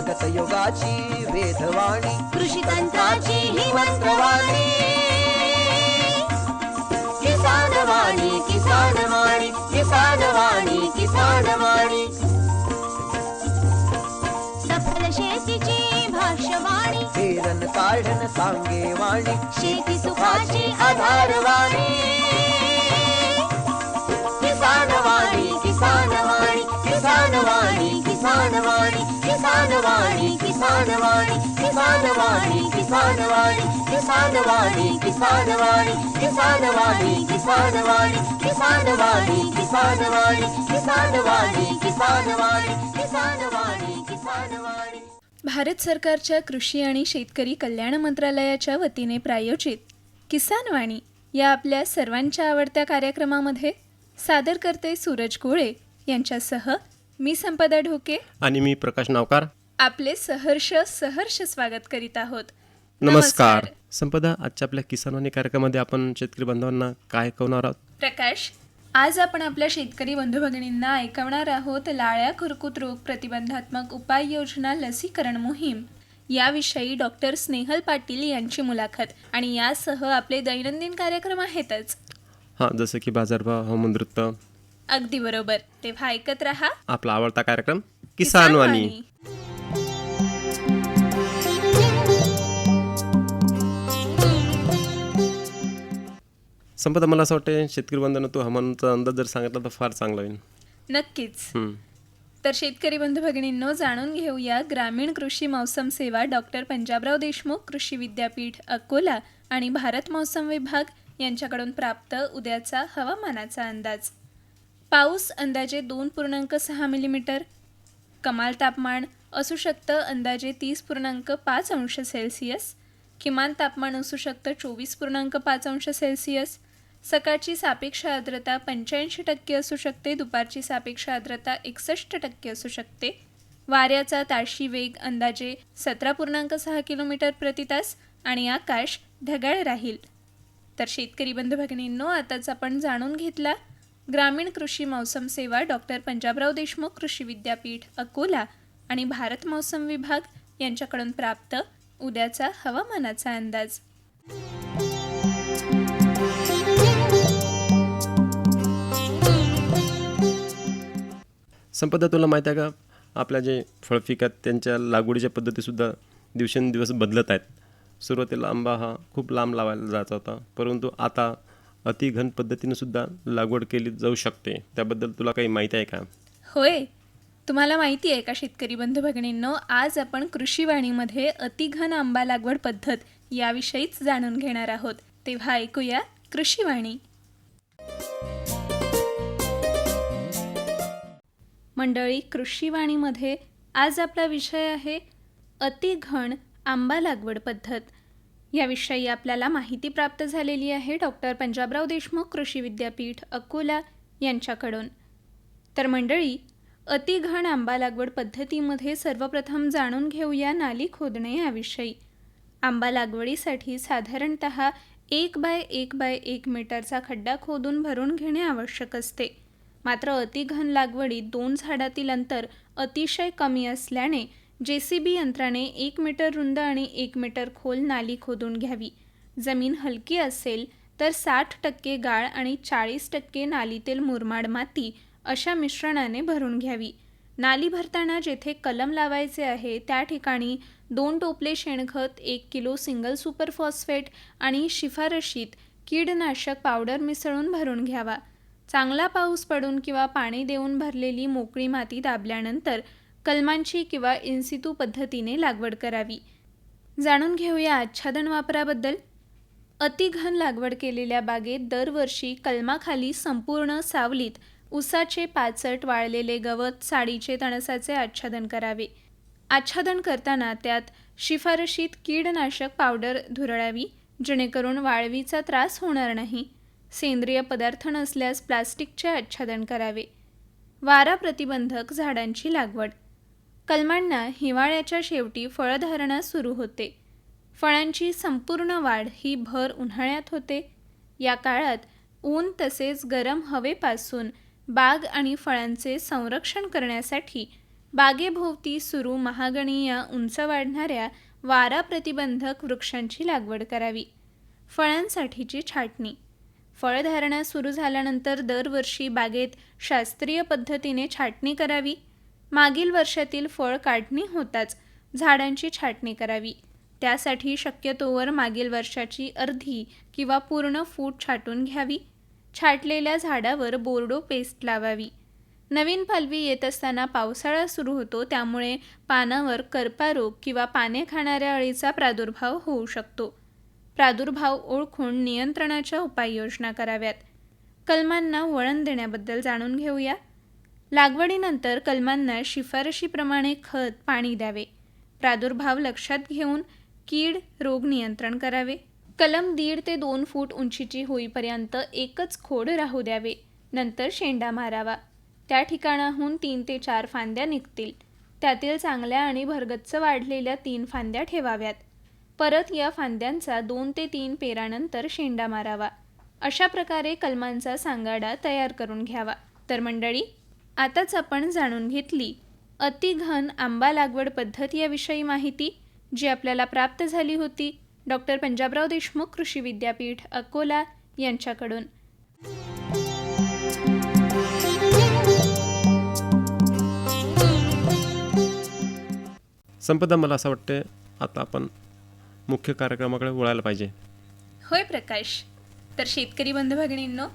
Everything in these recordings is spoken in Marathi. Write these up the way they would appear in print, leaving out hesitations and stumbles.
प्रगत योगाची वेधवाणी, कृषी तंत्राची ही मंत्रवाणी. किसान वाणी, किसान वाणी, किसान वाणी, किसान वाणी. सफल शेतीची भाष्यवाणी, पेरन काढन सांगे वाणी, शेती सुखाची आधारवाणी. किसान वाणी, किसान वाणी, किसान वाणी, किसान वाणी, किसान वाणी, किसान वाणी, किसान वाणी, किसान वाणी, किसान वाणी, किसान वाणी, किसान वाणी, किसान वाणी, किसान वाणी, किसान वाणी, किसान वाणी, किसान वाणी, किसान वाणी, किसान वाणी. भारत सरकारच्या कृषी आणि शेतकरी कल्याण मंत्रालयाच्या वतीने प्रायोजित किसान वाणी या आपल्या सर्वांच्या आवडत्या कार्यक्रमामध्ये सादर करते सूरज गोळे यांच्यासह मी संपदा ढोके आणि मी प्रकाश नावकार आपले सहर्ष स्वागत करीत आहोत. नमस्कार. संपदा, आजच्या आपल्या किसानवाणी कार्यक्रमामध्ये आपण शेतकरी बांधवांना काय ऐकवणार आहोत? प्रकाश, आज आपण आपल्या शेतकरी बंधू भगिनींना ऐकवणार आहोत लाळ्या खुरकूत रोग प्रतिबंधात्मक उपाययोजना लसीकरण मोहीम याविषयी डॉक्टर स्नेहल पाटील यांची मुलाखत. आणि यासह आपले दैनंदिन कार्यक्रम आहेतच. हां, जसं की बाजारभाव, हवामान वृत्त. अगदी बरोबर. तेव्हा ऐकत रहा आपला आवडता कार्यक्रम किसानवाणी. संपदा, मला असं वाटतं शेतकरी बांधवांना तू हवामानाचा अंदाज जर सांगितला तर फार चांगला होईल. नक्कीच. तर शेतकरी बंधू भगिनींनो, जाणून घेऊया ग्रामीण कृषी मौसम सेवा डॉक्टर पंजाबराव देशमुख कृषी विद्यापीठ अकोला आणि भारत मौसम विभाग यांच्याकडून प्राप्त उद्याचा हवामानाचा अंदाज. पाऊस अंदाजे 2.6 मिलीमीटर. कमाल तापमान असू शकतं अंदाजे 30.5 अंश सेल्सिअस. किमान तापमान असू शकतं 24.5 अंश सेल्सिअस. सकाळची सापेक्ष आर्द्रता 85% असू शकते. दुपारची सापेक्ष आर्द्रता 61% असू शकते. वाऱ्याचा ताशी वेग अंदाजे 17.6 किलोमीटर प्रति तास आणि आकाश ढगाळ राहील. तर शेतकरी बंधू भगिनींनो, आताच आपण जाणून घेतला ग्रामीण कृषी मौसम सेवा डॉक्टर पंजाबराव देशमुख कृषी विद्यापीठ अकोला आणि भारत मौसम विभाग यांच्याकडून प्राप्त उद्याचा हवामानाचा अंदाज. संपदा, तुला माहिती आहे का, आपल्या जे फळपिक आहेत त्यांच्या लागवडीच्या पद्धतीसुद्धा दिवसेंदिवस बदलत आहेत. सुरुवातीला आंबा हा खूप लांब लावायला जात होता, परंतु आता अतिघन पद्धतीने सुद्धा लागवड केली जाऊ शकते. त्याबद्दल तुला काही माहिती आहे का? होय, तुम्हाला माहिती आहे का शेतकरी बंधू भगिनींनो, आज आपण कृषीवाणीमध्ये अतिघन आंबा लागवड पद्धत याविषयीच जाणून घेणार आहोत. तेव्हा ऐकूया कृषीवाणी. मंडळी, कृषीवाणीमध्ये आज आपला विषय आहे अतिघन आंबा लागवड पद्धत. याविषयी आपल्याला माहिती प्राप्त झालेली आहे डॉक्टर पंजाबराव देशमुख कृषी विद्यापीठ अकोला यांच्याकडून. तर मंडळी, अतिघन आंबा लागवड पद्धतीमध्ये सर्वप्रथम जाणून घेऊया नाली खोदणे याविषयी. आंबा लागवडीसाठी साधारणत 1x1x1 मीटरचा खड्डा खोदून भरून घेणे आवश्यक असते. मात्र अतिघन लागवडीत 2 झाडातील अंतर अतिशय कमी असल्याने JCB यंत्राने 1 मीटर रुंद आणि 1 मीटर खोल नाली खोदून घ्यावी. जमीन हलकी असेल तर 60% गाळ आणि 40% नालीतील मुरमाड माती अशा मिश्रणाने भरून घ्यावी. नाली भरताना जेथे कलम लावायचे आहे त्या ठिकाणी 2 टोपले शेणखत, 1 किलो सिंगल सुपर फॉस्फेट आणि शिफारशीत कीडनाशक पावडर मिसळून भरून घ्यावा. चांगला पाऊस पडून किंवा पाणी देऊन भरलेली मोकळी माती दाबल्यानंतर कलमांची किंवा इन्सितू पद्धतीने लागवड करावी. जाणून घेऊया आच्छादन वापराबद्दल. अतिघन लागवड केलेल्या बागेत दरवर्षी कलमाखाली संपूर्ण सावलीत ऊसाचे पाचट, वाळलेले गवत, साडीचे, तणसाचे आच्छादन करावे. आच्छादन करताना त्यात शिफारशीत कीडनाशक पावडर धुरळावी जेणेकरून वाळवीचा त्रास होणार नाही. सेंद्रिय पदार्थ नसल्यास प्लास्टिकचे आच्छादन करावे. वारा प्रतिबंधक झाडांची लागवड. कलमांना हिवाळ्याच्या शेवटी फळधारणा सुरू होते. फळांची संपूर्ण वाढ ही भर उन्हाळ्यात होते. या काळात ऊन तसेच गरम हवेपासून बाग आणि फळांचे संरक्षण करण्यासाठी बागेभोवती सुरू महागणी या उंच वाढणाऱ्या वारा प्रतिबंधक वृक्षांची लागवड करावी. फळांसाठीची छाटणी. फळधारणा सुरू झाल्यानंतर दरवर्षी बागेत शास्त्रीय पद्धतीने छाटणी करावी. मागील वर्षातील फळ काढणी होताच झाडांची छाटणी करावी. त्यासाठी शक्यतोवर मागील वर्षाची अर्धी किंवा पूर्ण फूट छाटून घ्यावी. छाटलेल्या झाडावर बोर्डो पेस्ट लावावी. नवीन पालवी येत असताना पावसाळा सुरू होतो, त्यामुळे पानावर करपा रोग किंवा पाने खाणाऱ्या अळीचा प्रादुर्भाव होऊ शकतो. प्रादुर्भाव ओळखून नियंत्रणाच्या उपाययोजना कराव्यात. कलमांना वळण देण्याबद्दल जाणून घेऊया. लागवडीनंतर कलमांना शिफारशीप्रमाणे खत, पाणी द्यावे. प्रादुर्भाव लक्षात घेऊन कीड रोग नियंत्रण करावे. कलम 1.5 ते 2 फूट उंचीची होईपर्यंत एकच खोड राहू द्यावे. नंतर शेंडा मारावा. त्या ठिकाणाहून 3 ते 4 फांद्या निघतील. त्यातील चांगल्या आणि भरगच्च वाढलेल्या 3 फांद्या ठेवाव्यात. परत या फांद्यांचा 2 ते 3 पेरानंतर शेंडा मारावा. अशा प्रकारे कलमांचा सांगाडा तयार करून घ्यावा. तर मंडळी, आताच आपण जाणून घेतली अतिघन आंबा लागवड पद्धत याविषयी माहिती, जी आपल्याला प्राप्त झाली होती डॉक्टर पंजाबराव देशमुख कृषी विद्यापीठ अकोला यांच्याकडून. संपदा, मला असं वाटतं आता आपण मुख्य कार्यक्रमाकडे वळायला पाहिजे. होय प्रकाश. तर शेतकरी बंधू भगिनींनो,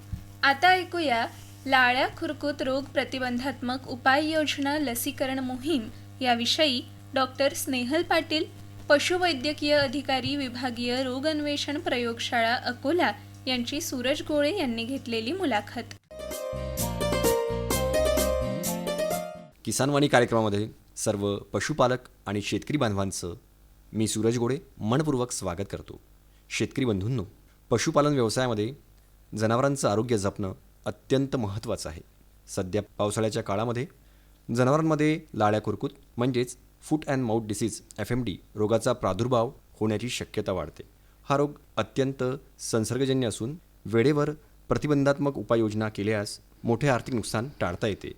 आता ऐकूया लाळ्या खुरकूत रोग प्रतिबंधात्मक उपाययोजना लसीकरण मोहीम याविषयी डॉक्टर स्नेहल पाटील, पशुवैद्यकीय अधिकारी, विभागीय रोग अन्वेषण प्रयोगशाळा अकोला यांची सूरज गोळे यांनी घेतलेली मुलाखत. किसानवाणी कार्यक्रमामध्ये सर्व पशुपालक आणि शेतकरी बांधवांचं मी सूरज गोळे मनपूर्वक स्वागत करतो. शेतकरी बंधूंनो, पशुपालन व्यवसायामध्ये जनावरांचं आरोग्य जपणं अत्यंत महत्त्वाचं आहे. सध्या पावसाळ्याच्या काळामध्ये जनावरांमध्ये लाळ्या खुरकूत म्हणजेच फूट अँड माउथ डिसीज FMD रोगाचा प्रादुर्भाव होण्याची शक्यता वाढते. हा रोग अत्यंत संसर्गजन्य असून वेळेवर प्रतिबंधात्मक उपाययोजना केल्यास मोठे आर्थिक नुकसान टाळता येते.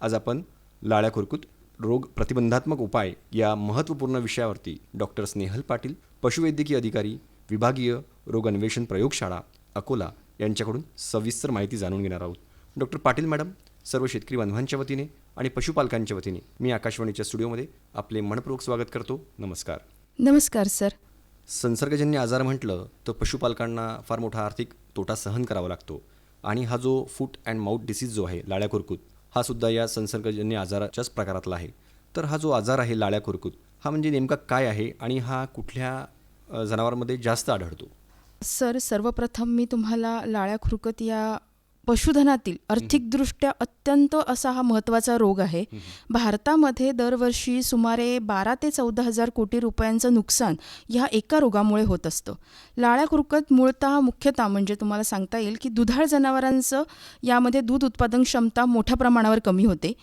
आज आपण लाळ्या खुरकूत रोग प्रतिबंधात्मक उपाय या महत्त्वपूर्ण विषयावरती डॉक्टर स्नेहल पाटील, पशुवैद्यकीय अधिकारी, विभागीय रोग अन्वेषण प्रयोगशाळा अकोला यांच्याकडून सविस्तर माहिती जाणून घेणार आहोत. डॉक्टर पाटील मॅडम, सर्व शेतकरी बांधवांच्या वतीने आणि पशुपालकांच्या वतीने मी आकाशवाणीच्या स्टुडिओमध्ये आपले मनपूर्वक स्वागत करतो. नमस्कार. नमस्कार सर. संसर्गजन्य आजार म्हटलं तर पशुपालकांना फार मोठा आर्थिक तोटा सहन करावा लागतो आणि हा जो फूट अँड माउथ डिसीज जो आहे लाळ्या खुरकूत, हा सुद्धा या संसर्गजन्य आजाराच्याच प्रकारातला आहे. तर हा जो आजार आहे लाळ्या खुरकूत, हा म्हणजे नेमका काय आहे आणि हा कुठल्या जनावरांमध्ये जास्त आढळतो? सर, सर्वप्रथम मी तुम्हाला लाळ्या खुरकत या पशुधनातील आर्थिकदृष्ट्या अत्यंत असा हा महत्त्वाचा रोग आहे. भारतामध्ये दरवर्षी सुमारे 12 ते 14 हजार कोटी रुपयांचं नुकसान ह्या एका रोगामुळे होत असतं. लाळ्या खुरकत मूळतः मुख्यतः म्हणजे तुम्हाला सांगता येईल की दुधाळ जनावरांचं यामध्ये दूध उत्पादन क्षमता मोठ्या प्रमाणावर कमी होते.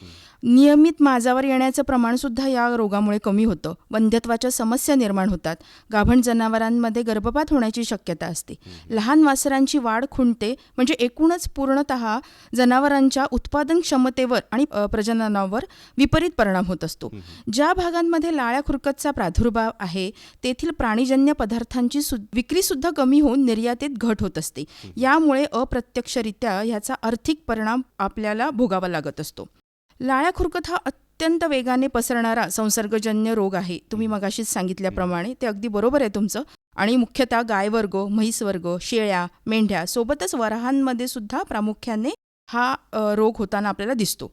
नियमित माजावर येण्याचं प्रमाणसुद्धा या रोगामुळे कमी होतं. वंध्यत्वाच्या समस्या निर्माण होतात. गाभण जनावरांमध्ये गर्भपात होण्याची शक्यता असते. लहान वासरांची वाढ खुंटते. म्हणजे एकूणच पूर्णतः जनावरांच्या उत्पादन क्षमतेवर आणि प्रजननावर विपरीत परिणाम होत असतो. ज्या भागांमध्ये लाळ्या खुरकतचा प्रादुर्भाव आहे तेथील प्राणीजन्य पदार्थांची विक्रीसुद्धा कमी होऊन निर्यातीत घट होत असते. यामुळे अप्रत्यक्षरित्या ह्याचा आर्थिक परिणाम आपल्याला भोगावा लागत असतो. लाळ्या खुरकत हा अत्यंत वेगाने पसरणारा संसर्गजन्य रोग आहे. तुम्ही मगाशीच सांगितल्याप्रमाणे ते अगदी बरोबर आहे तुमचं. आणि मुख्यतः गायवर्ग, म्हैसवर्ग, शेळ्या, मेंढ्या सोबतच वराहांमध्ये सुद्धा प्रामुख्याने हा रोग होताना आपल्याला दिसतो.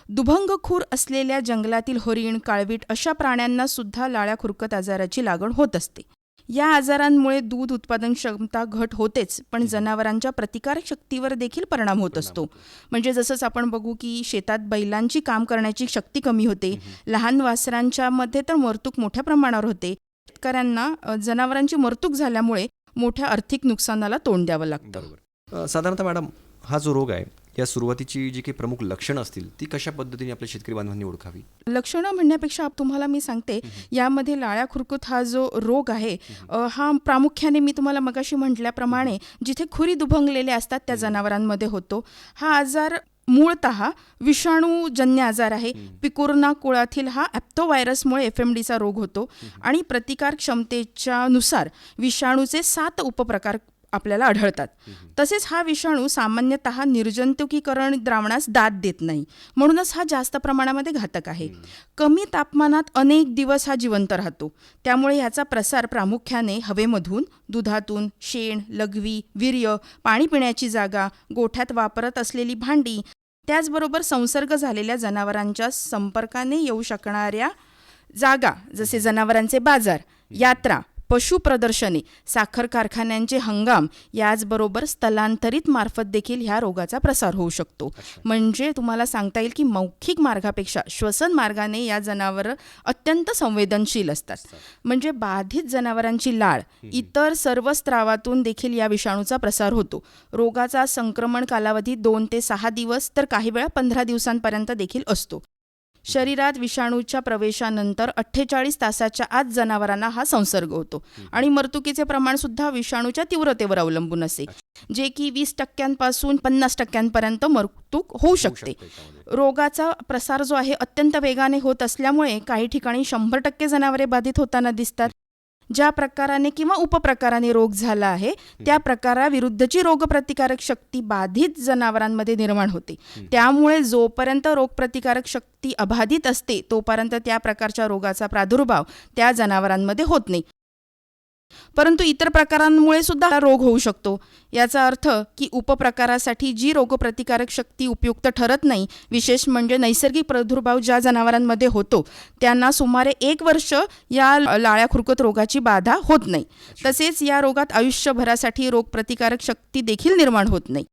दुभंगखूर असलेल्या जंगलातील हरिण, काळवीट अशा प्राण्यांना सुद्धा लाळ्या खुरकत आजाराची लागण होत असते. या आजारांमुळे दूध उत्पादन क्षमता घट होतेच, पण जनावरांच्या प्रतिकारक शक्तीवर देखील परिणाम होत असतो. म्हणजे जसंच आपण बघू की शेतात बैलांची काम करण्याची शक्ती कमी होते. लहान वासरांच्या मध्ये तर मरतूक मोठ्या प्रमाणावर होते. शेतकऱ्यांना जनावरांची मरतूक झाल्यामुळे मोठ्या आर्थिक नुकसानाला तोंड द्यावं लागतं. साधारणतः मॅडम, हा जो रोग आहे या सुरुवातीची जी काही प्रमुख लक्षणं असतील ती कशा पद्धतीने आपल्या शेतकरी बांधवांनी ओळखावी? लक्षणं म्हणण्यापेक्षा तुम्हाला मी सांगते, यामध्ये लाळ्या खुरकूत हा जो रोग आहे हा प्रामुख्याने मी तुम्हाला मगाशी म्हटल्याप्रमाणे जिथे खुरी दुभंगलेल्या असतात त्या जनावरांमध्ये होतो. हा आजार मूळतः विषाणूजन्य आजार आहे. पिकुर्ना कुळातील हा ॲप्थोव्हायरसमुळे FMDचा रोग होतो आणि प्रतिकार क्षमतेच्या नुसार विषाणूचे 7 उपप्रकार आपल्याला आढळतात. तसेच हा विषाणू सामान्यतः निर्जंतुकीकरण द्रावणास दाद देत नाही, म्हणूनच हा जास्त प्रमाणामध्ये घातक आहे. कमी तापमानात अनेक दिवस हा जिवंत राहतो, त्यामुळे ह्याचा प्रसार प्रामुख्याने हवेमधून, दुधातून, शेण, लघवी, वीर्य, पाणी पिण्याची जागा, गोठ्यात वापरत असलेली भांडी, त्याचबरोबर संसर्ग झालेल्या जनावरांच्या संपर्काने येऊ शकणाऱ्या जागा जसे जनावरांचे बाजार, यात्रा, पशु प्रदर्शने, साखर कारखान्यांचे हंगाम, याचबरोबर स्थलांतरित मार्फत देखील ह्या रोगाचा प्रसार होऊ शकतो. म्हणजे तुम्हाला सांगता येईल की मौखिक मार्गापेक्षा श्वसन मार्गाने या जनावरं अत्यंत संवेदनशील असतात. म्हणजे बाधित जनावरांची लाळ, इतर सर्व स्त्रावातून देखील या विषाणूचा प्रसार होतो. रोगाचा संक्रमण कालावधी 2 ते 6 दिवस तर काही वेळा 15 दिवसांपर्यंत देखील असतो. शरीरात विषाणूच्या प्रवेशानंतर 48 तासाच्या आत जनावरांना हा संसर्ग होतो आणि मृत्युकीचे प्रमाण सुद्धा विषाणूच्या तीव्रतेवर अवलंबून असते, जे की 20% 50% मृत्यू होऊ शकते. रोगाचा प्रसार जो आहे अत्यंत वेगाने होत असल्यामुळे काही ठिकाणी 100% जनावरे बाधित होताना दिसतात. ज्या प्रकाराने किंवा उपप्रकाराने रोग झाला आहे त्या प्रकाराविरुद्धची रोगप्रतिकारक शक्ती बाधित जनावरांमध्ये निर्माण होते. त्यामुळे जोपर्यंत रोगप्रतिकारक शक्ती अबाधित असते तोपर्यंत त्या प्रकारच्या रोगाचा प्रादुर्भाव त्या जनावरांमध्ये होत नाही. परंतु इतर प्रकारांमुळे सुद्धा रोग होऊ शकतो. याचा अर्थ की उपप्रकारासाठी जी रोगप्रतिकारक शक्ती उपयुक्त ठरत नाही, विशेष म्हणजे नैसर्गिक प्रादुर्भाव ज्या जनावरांमध्ये होतो त्यांना सुमारे 1 वर्ष या लाळ्या खुरकत रोगाची बाधा होत नाही. तसेच या रोगात आयुष्यभरासाठी रोगप्रतिकारक शक्ती देखील निर्माण होत नाही.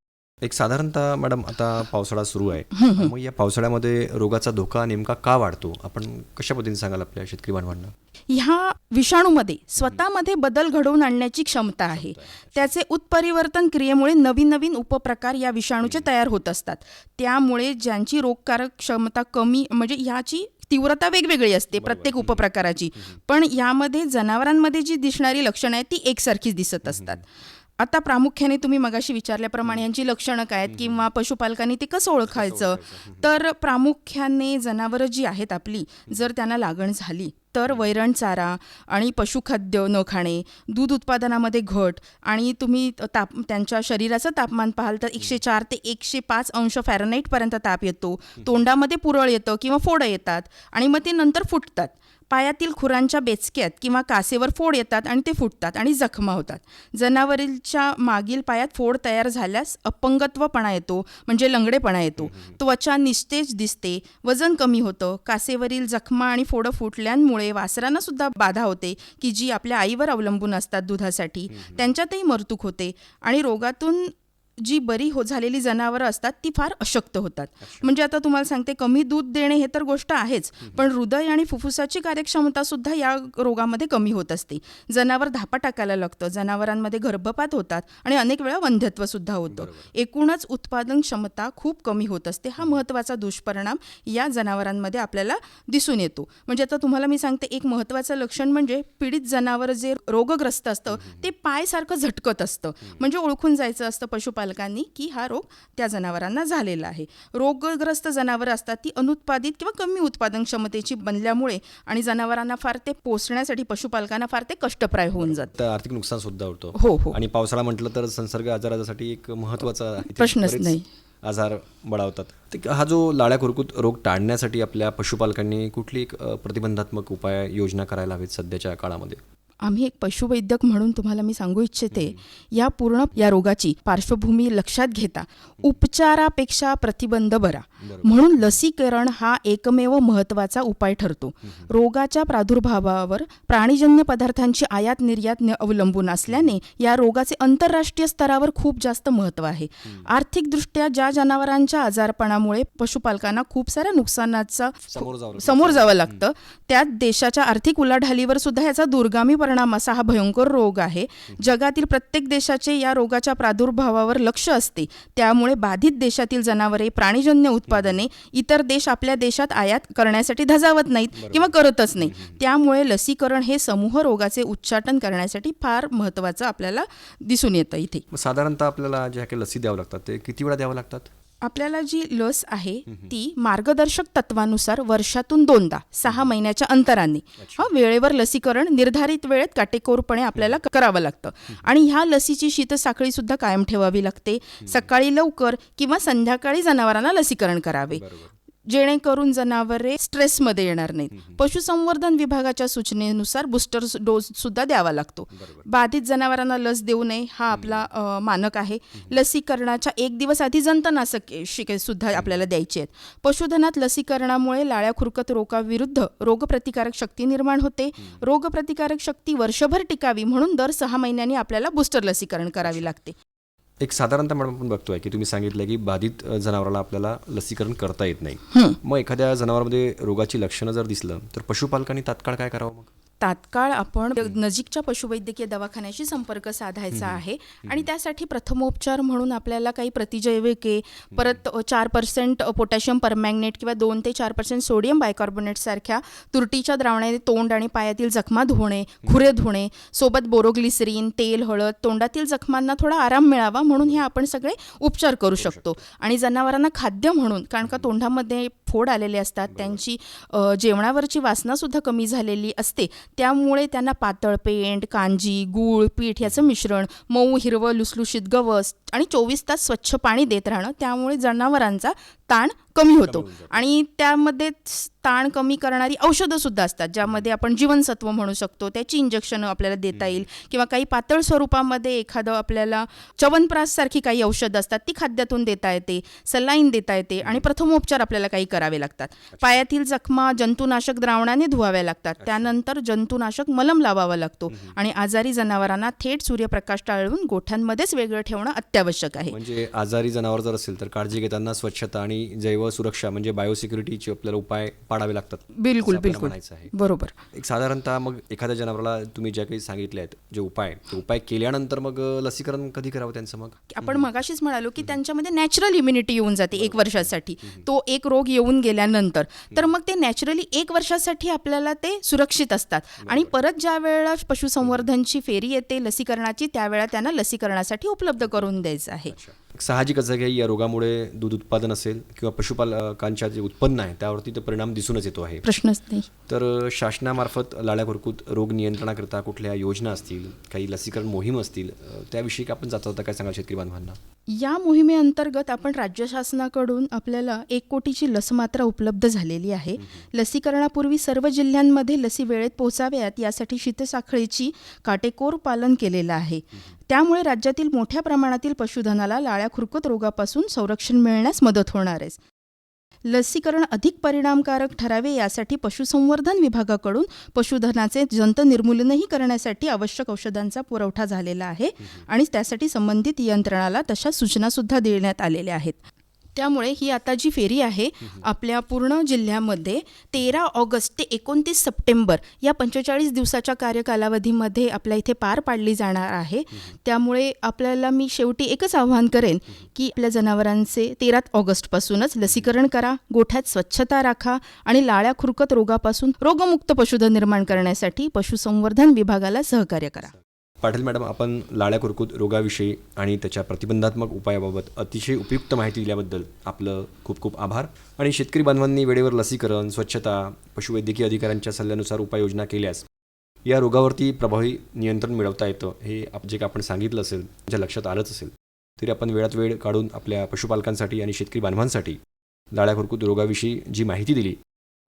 एक साधारणतः मॅडम आता पावसाळा सुरू आहे, मग या पावसाळ्यामध्ये रोगाचा धोका नेमका का वाढतो, आपण कशा पद्धतीने सांगाल आपल्या शेतकरी बांधवांना? ह्या विषाणूमध्ये स्वतःमध्ये बदल घडवून आणण्याची क्षमता आहे. त्याचे उत्परिवर्तन क्रियेमुळे नवीन नवीन उपप्रकार या विषाणूचे तयार होत असतात. त्यामुळे ज्यांची रोगकारक क्षमता कमी, म्हणजे ह्याची तीव्रता वेगवेगळी असते प्रत्येक उपप्रकाराची, पण यामध्ये जनावरांमध्ये जी दिसणारी लक्षणं आहेत ती एकसारखीच दिसत असतात. आता प्रामुख्याने तुम्ही मगाशी विचारल्याप्रमाणे यांची लक्षणं काय आहेत किंवा पशुपालकांनी ते कसं ओळखायचं, तर प्रामुख्याने जनावरं जी आहेत आपली, जर त्यांना लागण झाली तर वैरण चारा आणि पशुखाद्य न खाणे, दूध उत्पादनामध्ये घट, आणि तुम्ही त्यांच्या शरीराचं तापमान पाहाल तर 104 ते 105 अंश फॅरनहाईटपर्यंत ताप येतो, तोंडामध्ये पुरळ येतं किंवा फोडं येतात आणि मग ते नंतर फुटतात. पायातील खुरांच्या बेचक्यात किंवा कासेवर फोड येतात आणि ते फुटतात आणि जखमा होतात. जनावरीच्या मागील पायात फोड तयार झाल्यास अपंगत्वपणा येतो, म्हणजे लंगडेपणा येतो. त्वचा निस्तेज दिसते, वजन कमी होतं. कासेवरील जखमा आणि फोडं फुटल्यामुळे वासरांना सुद्धा बाधा होते की जी आपल्या आईवर अवलंबून असतात दुधासाठी, त्यांच्यातही मरतूक होते आणि रोगातून जी बरी झालेली जनावरं असतात ती फार अशक्त होतात. म्हणजे आता तुम्हाला सांगते, कमी दूध देणे हे तर गोष्ट आहेच, पण हृदय आणि फुफ्फुसाची कार्यक्षमता सुद्धा या रोगामध्ये कमी होत असते. जनावर धापा टाकायला लागतं, जनावरांमध्ये गर्भपात होतात आणि अनेक वेळा वंध्यत्व सुद्धा होतं. एकूणच उत्पादन क्षमता खूप कमी होत असते. हा महत्त्वाचा दुष्परिणाम या जनावरांमध्ये आपल्याला दिसून येतो. म्हणजे आता तुम्हाला मी सांगते, एक महत्त्वाचं लक्षण म्हणजे पीडित जनावर जे रोगग्रस्त असतं ते पायसारखं झटकत असतं. म्हणजे ओळखून जायचं असतं पशुपालकांनी की हा रोग त्या जनावरांना झालेला आहे. रोगग्रस्त जनावरं असतात ती अनुत्पादित किंवा कमी उत्पादन क्षमतेची बनल्यामुळे आणि जनावरांना फार ते पोसण्यासाठी पशुपालकांना फार ते कष्टप्राय होऊन जातं. तर आर्थिक नुकसान सुद्धा होतं. हो. आणि पावसाळा म्हटलं तर संसर्ग आजारासाठी एक महत्त्वाचा प्रश्नच नाही. आजार बळावतात. तर हा जो लाळ्या खुरकूत रोग टाळण्यासाठी आपल्या पशुपालकांनी कुठली एक प्रतिबंधात्मक उपाय योजना करायला हवेत सध्याच्या काळामध्ये? आम्ही एक पशुवैद्यक म्हणून तुम्हाला मी सांगू इच्छिते, या रोगाची पार्श्वभूमी लक्षात घेता उपचारापेक्षा प्रतिबंध बरा, म्हणून लसीकरण हा एकमेव महत्त्वाचा उपाय ठरतो. रोगाच्या प्रादुर्भावावर प्राणीजन्य पदार्थांची आयात निर्यात अवलंबून असल्याने या रोगाचे आंतरराष्ट्रीय स्तरावर खूप जास्त महत्त्व आहे. आर्थिकदृष्ट्या ज्या जनावरांच्या आजारपणामुळे पशुपालकांना खूप साऱ्या नुकसानाचा समोर जावं लागतं, त्यात देशाच्या आर्थिक उलाढालीवर सुद्धा याचा दुर्गामी परिणाम असा हा भयंकर रोग आहे. जगातील प्रत्येक देशाचे या रोगाच्या प्रादुर्भावावर लक्ष असते. त्यामुळे बाधित देशातील जनावरे, प्राणीजन्य उत्पादने इतर देश आपल्या देशात आयात करण्यासाठी धजावत नाहीत किंवा करतच नाही. त्यामुळे लसीकरण हे समूह रोगाचे उच्चाटन करण्यासाठी फार महत्त्वाचं आपल्याला दिसून येतं. इथे साधारणतः आपल्याला ज्या काही लसी द्यावं लागतात ते किती वेळा द्यावं लागतात? आपल्याला जी लस आहे ती मार्गदर्शक तत्वानुसार वर्षातून 2दा 6 महिन्याच्या अंतराने वेळेवर लसीकरण निर्धारित वेळेत काटेकोरपणे आपल्याला करावं लागतं. आणि ह्या लसीची शीतसाखळी सुद्धा कायम ठेवावी लागते. सकाळी लवकर किंवा संध्याकाळी जनावरांना लसीकरण करावे, जेणेकरून जनावरे स्ट्रेसमध्ये येणार नाहीत. पशुसंवर्धन विभागाच्या सूचनेनुसार बूस्टर डोस सुद्धा द्यावा लागतो. बाधित जनावरांना लस देऊ नये हा आपला मानक आहे. लसीकरणाच्या 1 दिवस आधी जंतुनाशके सुद्धा आपल्याला द्यायची आहेत. पशुधनात लसीकरणामुळे लाळ्या खुरकत रोगाविरुद्ध रोगप्रतिकारक शक्ती निर्माण होते. रोगप्रतिकारक शक्ती वर्षभर टिकावी म्हणून दर 6 महिन्यांनी आपल्याला बूस्टर लसीकरण करावी लागते. एक साधारणतः मॅडम आपण बघतोय की तुम्ही सांगितलं की बाधित जनावराला आपल्याला लसीकरण करता येत नाही. मग एखाद्या जनावरांमध्ये रोगाची लक्षणं जर दिसलं तर पशुपालकांनी तात्काळ काय करावं? मग तात्काळ आपण नजीकच्या पशुवैद्यकीय दवाखान्याशी संपर्क साधायचा आहे. आणि त्यासाठी प्रथमोपचार म्हणून आपल्याला काही प्रतिजैविके, परत 4% पोटॅशियम परमॅंगनेट किंवा 2 ते 4% सोडियम बायकार्बोनेट सारख्या तुरटीच्या द्रावणाने तोंड आणि पायातील जखमा धुणे, खुरे धुणे, सोबत बोरोग्लिसरीन, तेल, हळद, तोंडातील जखमांना थोडा आराम मिळावा म्हणून हे आपण सगळे उपचार करू शकतो. आणि जनावरांना खाद्य म्हणून, कारण का तोंडामध्ये फोड आलेले असतात, त्यांची जेवणावरची वासना सुद्धा कमी झालेली असते, त्यामुळे त्यांना पातळ पेंड, कांजी, गूळ, पीठ याचं मिश्रण, मऊ हिरवं लुसलुशीत गवस आणि 24 तास स्वच्छ पाणी देत राहणं, त्यामुळे जनावरांचा ताण कमी होतो. आणि त्यामध्ये ताण कमी करणारी औषधं सुद्धा असतात, ज्यामध्ये आपण जीवनसत्व म्हणू शकतो, त्याची इंजेक्शनं आपल्याला देता येईल, किंवा काही पातळ स्वरूपामध्ये एखादं आपल्याला च्यवनप्राश सारखी काही औषधं असतात ती खाद्यातून देता येते, सलाईन देता येते. आणि प्रथमोपचार आपल्याला काही करावे लागतात. पायातील जखमा जंतुनाशक द्रावणाने धुवाव्या लागतात, त्यानंतर जंतुनाशक मलम लावावा लागतो. आणि आजारी जनावरांना थेट सूर्यप्रकाश टाळून गोठ्यांमध्येच वेगळं ठेवणं अत्यावश्यक आहे. म्हणजे आजारी जनावर जर असेल तर काळजी घेताना स्वच्छता आणि जैव सुरक्षा म्हणजे बायोसिक्युरिटीचे आपल्याला उपाय पाडावे लागतात. बिलकुल बिलकुल बरोबर. एक साधारणतः मग एखाद्या जनावराला तुम्ही ज्या काही सांगितले आहेत जे उपाय, ते उपाय केल्यानंतर मग लसीकरण कधी करावं त्यांचं? मग आपण मगाशीच म्हणालो की त्यांच्यामध्ये नॅचरल इम्युनिटी येऊन जाते 1 वर्षासाठी. तो एक रोग येऊन गेल्यानंतर तर मग ते नॅचरली 1 वर्षासाठी आपल्याला ते सुरक्षित असतात. आणि परत ज्या वेळेला पशुसंवर्धनची फेरी येते लसीकरणाची, त्यावेळेला त्यांना लसीकरणासाठी उपलब्ध करून द्यायचं आहे. साहजिकच आहे की या रोगामुळे दूध उत्पादन असेल किंवा पशुपालकांच्या जे उत्पन्न आहे त्यावरती तो परिणाम दिसूनच येतो आहे. प्रश्नच नाही. तर शासनामार्फत लाळ्या खुरकूत रोग नियंत्रणाकरिता कुठल्या योजना असतील, काही लसीकरण मोहीम असतील, त्याविषयी आपण जाता काय सांगाल शेतकरी बांधवांना? या मोहिमेअंतर्गत आपण राज्य शासनाकडून आपल्याला 1 कोटीची लसमात्रा उपलब्ध झालेली आहे. लसीकरणापूर्वी सर्व जिल्ह्यांमध्ये लसी वेळेत पोहोचाव्यात यासाठी शीतसाखळीची काटेकोर पालन केलेलं आहे. त्यामुळे राज्यातील मोठ्या प्रमाणातील पशुधनाला लाळ्या खुरकत रोगापासून संरक्षण मिळण्यास मदत होणार आहे. लसीकरण अधिक परिणामकारक ठरावे यासाठी पशुसंवर्धन विभागाकडून पशुधनाचे जंत निर्मूलनही करण्यासाठी आवश्यक औषधांचा पुरवठा झालेला आहे. आणि त्यासाठी संबंधित यंत्रणाला तशा सूचनासुद्धा देण्यात आलेल्या आहेत. त्यामुळे ही आता जी फेरी आहे आपल्या पूर्ण जिल्ह्यामध्ये 13 ऑगस्ट ते 29 सप्टेंबर या 45 दिवसाच्या कार्यकालावधीमध्ये आपल्या इथे पार पाडली जाणार आहे. त्यामुळे आपल्याला मी शेवटी एकच आवाहन करेन की आपल्या जनावरांचे 13 ऑगस्टपासूनच लसीकरण करा, गोठ्यात स्वच्छता राखा आणि लाळ्या खुरकत रोगापासून रोगमुक्त पशुधन निर्माण करण्यासाठी पशुसंवर्धन विभागाला सहकार्य करा. पाटील मॅडम, आपण लाळ्या खुरकूत रोगाविषयी आणि त्याच्या प्रतिबंधात्मक उपायाबाबत अतिशय उपयुक्त माहिती दिल्याबद्दल आपलं खूप खूप आभार. आणि शेतकरी बांधवांनी वेळेवर लसीकरण, स्वच्छता, पशुवैद्यकीय अधिकाऱ्यांच्या सल्ल्यानुसार उपाययोजना केल्यास या रोगावरती प्रभावी नियंत्रण मिळवता येतं. हे जे आपण सांगितलं असेल, ज्या लक्षात आलंच असेल, तरी आपण वेळात वेळ काढून आपल्या पशुपालकांसाठी आणि शेतकरी बांधवांसाठी लाळ्या खुरकूत रोगाविषयी जी माहिती दिली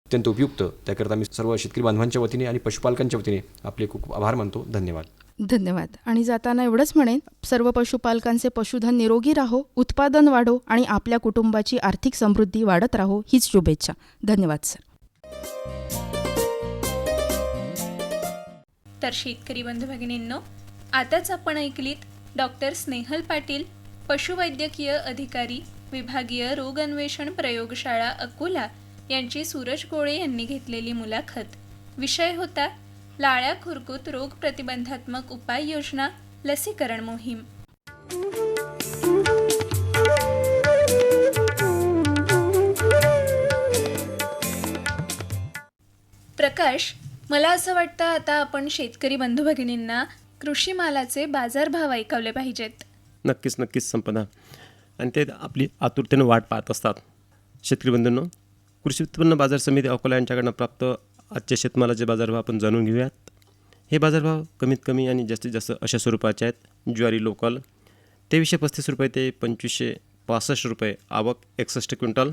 अत्यंत उपयुक्त, त्याकरता मी सर्व शेतकरी बांधवांच्या वतीने आणि पशुपालकांच्या वतीने आपले खूप खूप आभार मानतो. धन्यवाद. धन्यवाद. आणि जाताना एवढंच म्हणेन, सर्व पशुपालकांचे पशुधन निरोगी राहो, उत्पादन वाढो आणि आपल्या कुटुंबाची आर्थिक समृद्धी वाढत राहो हीच शुभेच्छा. धन्यवाद सर. तर शेतकरी बंधू भगिनींनो, आताच आपण ऐकलीत डॉक्टर स्नेहल पाटील, पशुवैद्यकीय अधिकारी, विभागीय रोग अन्वेषण प्रयोगशाळा अकोला यांची सूरज गोळे यांनी घेतलेली मुलाखत. विषय होता लाळ्या खुरकूत रोग प्रतिबंधात्मक उपाययोजना लसीकरण मोहीम. प्रकाश, मला असं वाटतं आता आपण शेतकरी बंधू भगिनींना कृषी मालाचे बाजारभाव ऐकवले पाहिजेत. नक्कीच संपदा. आणि ते आपली आतुरतेनं वाट पाहत असतात. शेतकरी बंधूंनो, कृषी उत्पन्न बाजार समिती अकोला यांच्याकडनं प्राप्त आजचे शेतमालाचे बाजारभाव आपण जाणून घेऊयात. हे बाजारभाव कमीत कमी आणि जास्तीत जास्त अशा स्वरूपाचे आहेत. ज्वारी लोकल 2335 रुपये ते 2565 रुपये, आवक 61 क्विंटल.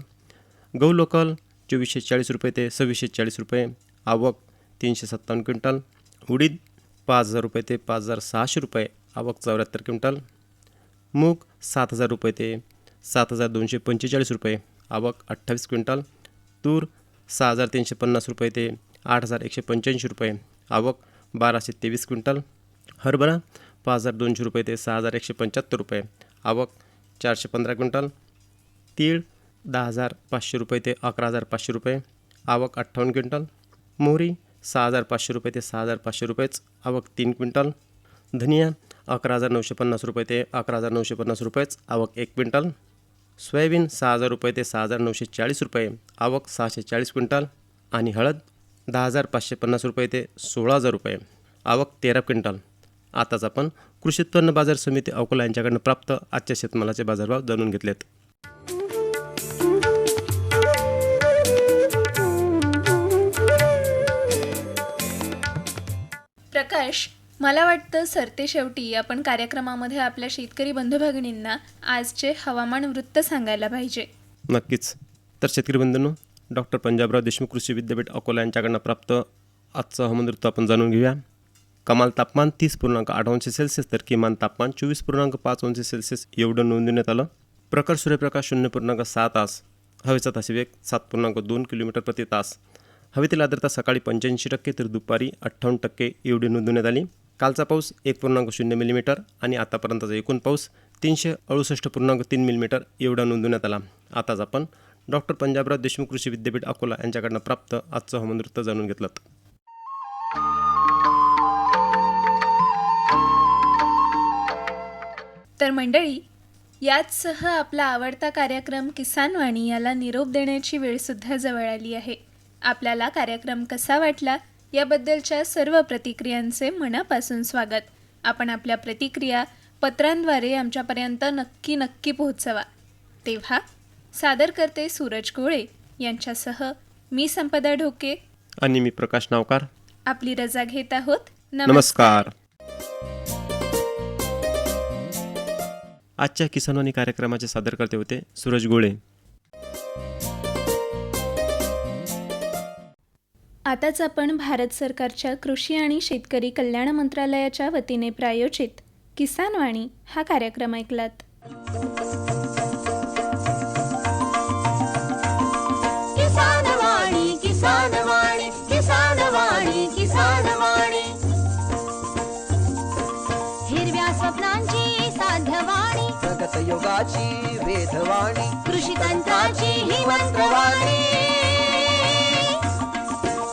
गहू लोकल 2440 रुपये ते 2640 रुपये, आवक 357 क्विंटल. उडीद 5000 रुपये ते 5600 रुपये, आवक 74 क्विंटल. मूग 7000 रुपये ते 7245 रुपये, आवक 28 क्विंटल. तूर 6350 रुपये ते 8185 रुपये, आवक 1223 क्विंटल. हरभरा 5200 रुपये ते 6175 रुपये, आवक 415 क्विंटल. तीळ 10500 रुपये ते 11500 रुपये, आवक 58 क्विंटल. मोहरी 6500 रुपये ते 6500 रुपयेच, आवक 3 क्विंटल. धनिया 11950 रुपये ते 11950 रुपयेच, आवक 1 क्विंटल. सोयाबीन 6000 रुपये ते 6940 रुपये, आवक 640 क्विंटल. आणि हळद 10550 रुपये ते 16000 रुपये, आवक 13 क्विंटल. आताच आपण कृषी उत्पन्न बाजार समिती अकोला यांच्याकडनं प्राप्त आजच्या शेतमालाचे बाजारभाव जाणून घेतलेत. प्रकाश, मला वाटतं सरते शेवटी आपण कार्यक्रमामध्ये आपल्या शेतकरी बंधू भगिनींना आजचे हवामान वृत्त सांगायला पाहिजे. नक्कीच. तर शेतकरी बंधूंनो, डॉक्टर पंजाबराव देशमुख कृषी विद्यापीठ अकोला यांच्याकडनं प्राप्त आजचं हवामान वृत्त आपण जाणून घेऊया. कमाल तापमान 30.8 अंश सेल्सिअस तर किमान तापमान 24.5 अंश सेल्सिअस एवढं नोंदवण्यात आलं. प्रखर सूर्यप्रकाश 0.6 तास, हवेचा ताशी 7.2 किलोमीटर प्रति तास. हवेतील आर्द्रता सकाळी 85% तर दुपारी 58% एवढी नोंदवण्यात आली. कालचा पाऊस 1.0 मिलीमीटर आणि आतापर्यंतचा एकूण पाऊस 368.3 मिलीमीटर एवढा नोंदवण्यात आला. आताच आपण डॉक्टर पंजाबराव देशमुख कृषी विद्यापीठ अकोला यांच्याकडनं प्राप्त आजचं हवामान वृत्त जाणून घेतलं. तर मंडळी, याचसह आपला आवडता कार्यक्रम किसान वाणी याला निरोप देण्याची वेळसुद्धा जवळ आली आहे. आपल्याला कार्यक्रम कसा वाटला याबद्दलच्या सर्व प्रतिक्रियांचे मनापासून स्वागत. आपण आपल्या प्रतिक्रिया पत्रांद्वारे आमच्यापर्यंत नक्की पोहोचवा. तेव्हा सादर करते सूरज गोळे यांच्यासह मी संपदा ढोके आणि मी प्रकाश नावकार आपली रजा घेत आहोत. नमस्कार. आजच्या किसानवाणी कार्यक्रमाचे सादरकर्ते होते सूरज गोळे. आताच आपण भारत सरकारच्या कृषी आणि शेतकरी कल्याण मंत्रालयाच्या वतीने प्रायोजित किसान वाणी हा कार्यक्रम ऐकलात. किसान वाणी, किसान वाणी, किसान वाणी, किसान वाणी. हिरव्या स्वप्नांची साध्यवाणी, प्रगत योगाची वेधवाणी, कृषी तंत्राची ही मंत्रवाणी.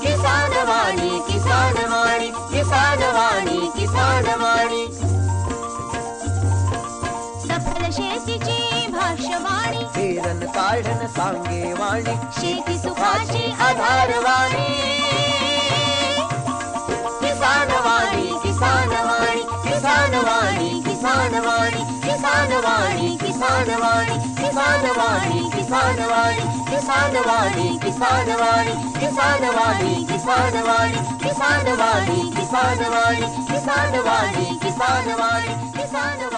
किसान वाणी, किसान वाणी, किसान वाणी, किसान वाणी. सफल शेतीची भाष्यवाणी, पेरन काढन सांगे वाणी, शेती सुखाची आधारवाणी. किसान वाणी, किसान वाणी, किसान वाणी, किसान वाणी, किसान वाणी, किसान वाणी, किसान वाणी, किसान वाणी, किसान वाणी, किसान वाणी, किसान वाणी, किसान वाणी, किसान वाणी, किसान वाणी, किसान वाणी, किसान वाणी, किसान वाणी.